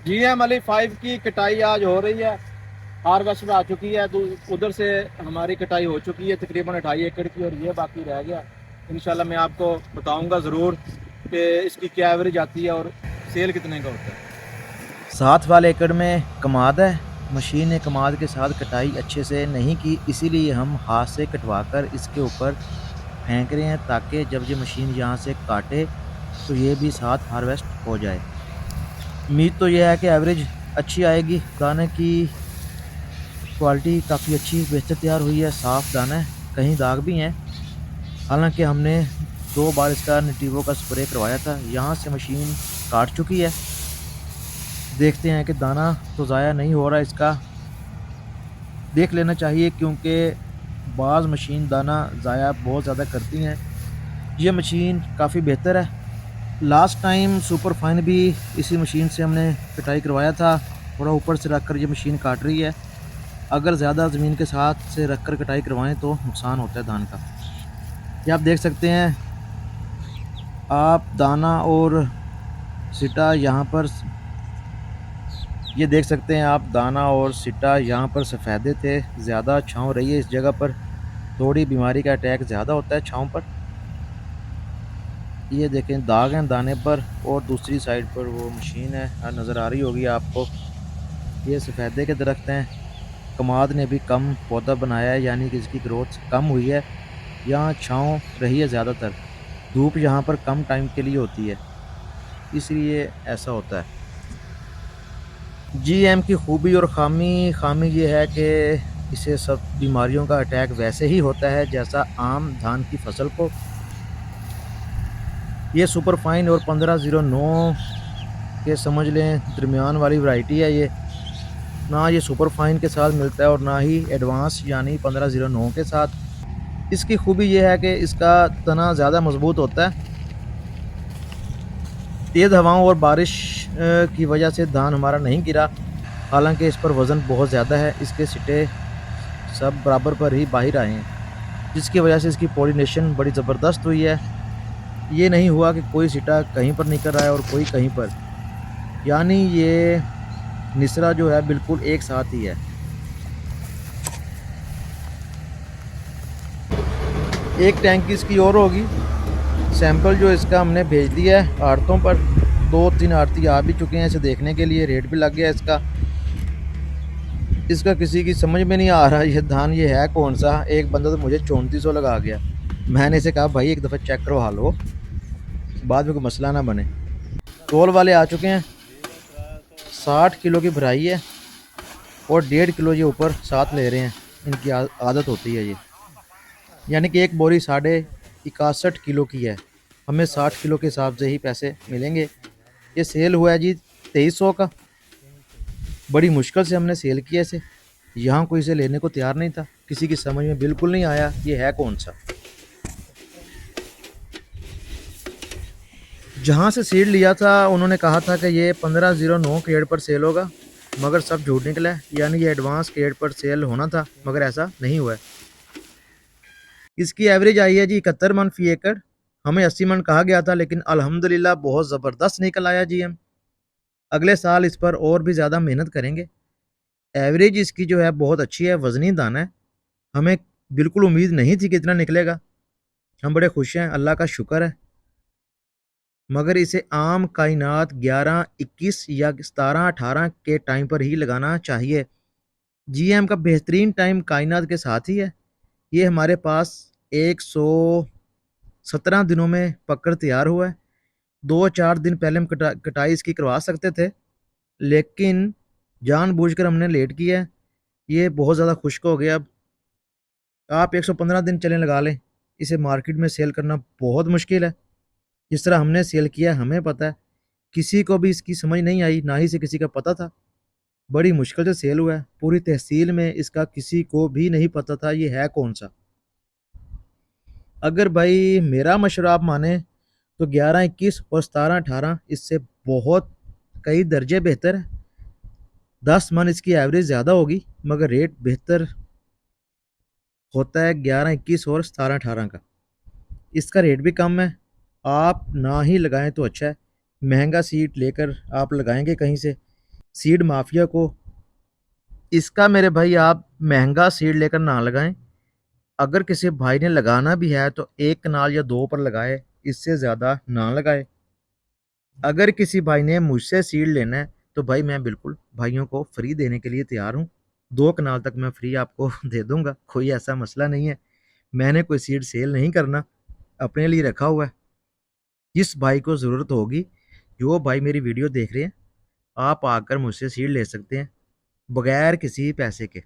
GM-5 की कटाई आज हो रही है। हार्वेस्टर आ चुकी है तो उधर से हमारी कटाई हो चुकी है तकरीबन 2.5 एकड़ की, और ये बाकी रह गया। इंशाल्लाह मैं आपको बताऊंगा ज़रूर कि इसकी क्या एवरेज आती है और सेल कितने का होता है। 7 वाले एकड़ में कमाद है। मशीन ने कमाद के साथ कटाई अच्छे से नहीं की, इसीलिए हम हाथ से कटवाकर इसके ऊपर फेंक रहे हैं ताकि जब ये मशीन यहाँ से काटे तो ये भी साथ हार्वेस्ट हो जाए। उम्मीद तो यह है कि एवरेज अच्छी आएगी। दाने की क्वालिटी काफ़ी अच्छी बेहतर तैयार हुई है, साफ़ दाना है, कहीं दाग भी हैं। हालांकि हमने 2 बार इसका नेटिवो का स्प्रे करवाया था। यहाँ से मशीन काट चुकी है। देखते हैं कि दाना तो ज़ाया नहीं हो रहा इसका। देख लेना चाहिए क्योंकि बाज़ मशीन दाना ज़ाया बहुत ज़्यादा करती हैं। ये मशीन काफ़ी बेहतर है। लास्ट टाइम सुपर फाइन भी इसी मशीन से हमने कटाई करवाया था। थोड़ा ऊपर से रख कर ये मशीन काट रही है। अगर ज़्यादा ज़मीन के साथ से रख कर कटाई करवाएं तो नुकसान होता है धान का। ये आप देख सकते हैं, आप दाना और सिटा यहाँ पर, ये देख सकते हैं आप दाना और सिटा यहाँ पर सफ़ेदे थे। ज़्यादा छाँव रही है इस जगह पर, थोड़ी बीमारी का अटैक ज़्यादा होता है छाँव पर। ये देखें दाग हैं दाने पर, और दूसरी साइड पर वो मशीन है नज़र आ रही होगी आपको। ये सफ़ेदे के दरख्त हैं। कमाद ने भी कम पौधा बनाया है, यानी कि इसकी ग्रोथ कम हुई है। यहाँ छाँव रही है ज़्यादातर, धूप यहाँ पर कम टाइम के लिए होती है, इसलिए ऐसा होता है। जीएम की खूबी और खामी ये है कि इसे सब बीमारियों का अटैक वैसे ही होता है जैसा आम धान की फसल को। ये सुपर फाइन और 1509 के समझ लें दरमियान वाली वैरायटी है। ये ना ये सुपर फाइन के साथ मिलता है और ना ही एडवांस यानी 1509 के साथ। इसकी खूबी ये है कि इसका तना ज़्यादा मजबूत होता है। तेज़ हवाओं और बारिश की वजह से धान हमारा नहीं गिरा। हालांकि इस पर वज़न बहुत ज़्यादा है, इसके सिटे सब बराबर पर ही बाहर आए हैं, जिसकी वजह से इसकी पॉलिनेशन बड़ी ज़बरदस्त हुई है। ये नहीं हुआ कि कोई सिटा कहीं पर निकल रहा है और कोई कहीं पर, यानी ये निसरा जो है बिल्कुल एक साथ ही है। एक टैंक इसकी और होगी। सैंपल जो इसका हमने भेज दिया है आड़तों पर। 2-3 आड़ती आ भी चुके हैं इसे देखने के लिए। रेट भी लग गया इसका। इसका किसी की समझ में नहीं आ रहा ये धान ये है कौन सा। एक बंदा तो मुझे 3400 लगा गया। मैंने इसे कहा भाई एक दफ़ा चेक करवा लो, बाद में कोई मसला ना बने। तोल वाले आ चुके हैं। 60 किलो की भराई है और 1.5 किलो ये ऊपर साथ ले रहे हैं। इनकी आदत होती है ये, यानी कि एक बोरी 61.5 किलो की है। हमें 60 किलो के हिसाब से ही पैसे मिलेंगे। ये सेल हुआ है जी 2300 का। बड़ी मुश्किल से हमने सेल किया इसे। यहाँ कोई इसे लेने को तैयार नहीं था, किसी की समझ में बिल्कुल नहीं आया ये है कौन सा। जहाँ से सीड लिया था उन्होंने कहा था कि ये 1509 ग्रेड पर सेल होगा, मगर सब झूठ निकला है। यानी ये एडवांस ग्रेड पर सेल होना था, मगर ऐसा नहीं हुआ है। इसकी एवरेज आई है जी 71 मन फी एकड़। हमें 80 मन कहा गया था, लेकिन अल्हम्दुलिल्लाह बहुत ज़बरदस्त निकल आया जी। हम अगले साल इस पर और भी ज़्यादा मेहनत करेंगे। एवरेज इसकी जो है बहुत अच्छी है, वज़नी दाना है। हमें बिल्कुल उम्मीद नहीं थी कि इतना निकलेगा। हम बड़े खुश हैं, अल्लाह का शुक्र है। मगर इसे आम कायनात 11-21 या 17-18 के टाइम पर ही लगाना चाहिए। जीएम का बेहतरीन टाइम कायनात के साथ ही है। ये हमारे पास 117 दिनों में पककर तैयार हुआ है। 2-4 दिन पहले हम कटाई इसकी करवा सकते थे, लेकिन जानबूझकर हमने लेट किया है। ये बहुत ज़्यादा खुश्क हो गया। अब आप 115 दिन चलें लगा लें, इसे मार्केट में सेल करना बहुत मुश्किल है। जिस तरह हमने सेल किया है हमें पता है, किसी को भी इसकी समझ नहीं आई, ना ही से किसी का पता था। बड़ी मुश्किल से सेल हुआ है। पूरी तहसील में इसका किसी को भी नहीं पता था ये है कौन सा। अगर भाई मेरा मशवरा आप माने तो 11-21 और 17-18 इससे बहुत कई दर्जे बेहतर है। 10 मन इसकी एवरेज ज़्यादा होगी, मगर रेट बेहतर होता है 11-21 और 17-18 का। इसका रेट भी कम है। आप ना ही लगाएं तो अच्छा है। महंगा सीड लेकर आप लगाएंगे कहीं से, सीड माफिया को, इसका मेरे भाई आप महंगा सीड लेकर ना लगाएं। अगर किसी भाई ने लगाना भी है तो 1 कनाल या 2 पर लगाए, इससे ज़्यादा ना लगाए। अगर किसी भाई ने मुझसे सीड लेना है तो भाई मैं बिल्कुल भाइयों को फ्री देने के लिए तैयार हूँ। 2 कनाल तक मैं फ्री आपको दे दूंगा, कोई ऐसा मसला नहीं है। मैंने कोई सीड सेल नहीं करना, अपने लिए रखा हुआ है। जिस भाई को ज़रूरत होगी, जो भाई मेरी वीडियो देख रहे हैं, आप आकर मुझसे सीड ले सकते हैं बगैर किसी पैसे के।